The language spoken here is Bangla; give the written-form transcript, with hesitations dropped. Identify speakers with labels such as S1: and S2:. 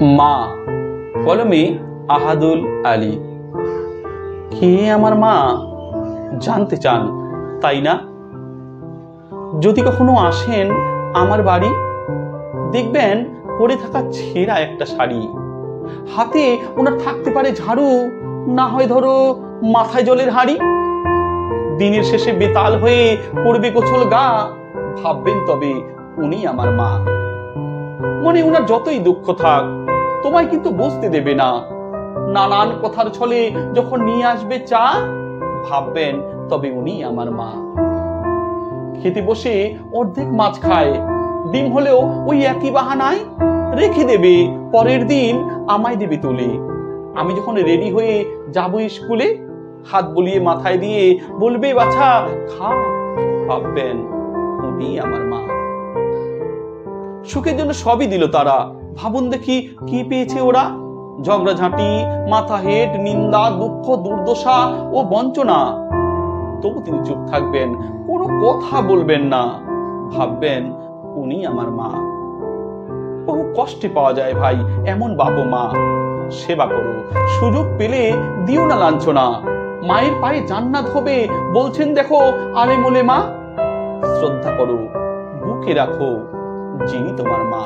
S1: মা কলমে আহাদুল আলী। কে আমার মা জানতে চান তাই না? যদি কখনো আসেন আমার বাড়ি, দেখবেন পরে থাকা ছেঁড়া একটা শাড়ি, হাতে ওনার থাকতে পারে ঝাড়ু, না হয় ধরো মাথায় জলের হাঁড়ি। দিনের শেষে বেতাল হয়ে পড়বে গোছল গা, ভাববেন তবে উনি আমার মা। মনে উনার যতই দুঃখ থাক, তোমায় কিন্তু বুঝতে দেবে না। নানান কথার ছলে যখন নিয়ে আসবে চা, ভাববেন তবে উনি আমার মা। খেতে বসে অর্ধেক মাছ খায়, ডিম হলেও ওই একই বাহানায় রেখে দেবে, পরের দিন আমায় দেবে তুলে। আমি যখন রেডি হয়ে যাব স্কুলে, হাত বুলিয়ে মাথায় দিয়ে বলবে বাছা খা, ভাববেন উনি আমার মা। সুখের জন্য সবই দিল তারা, ভাবুন দেখি কি পেয়েছে ওরা? ঝগড়াঝাঁটি, মাথা হেট, নিন্দা, দুঃখ, দুর্দশা ও বঞ্চনা। তবু তিনি চুপ থাকবেন, কোনো কথা বলবেন না, ভাববেন উনি আমার মা। বহু কষ্টে পাওয়া যায় ভাই এমন বাপ মা। সেবা করো, সুযোগ পেলে দিও না লাঞ্ছনা। মায়ের পায়ে জান্নাত হবে বলছেন দেখো আলেম ওলেমা। শ্রদ্ধা করো, বুকে রাখো যিনি তোমার মা।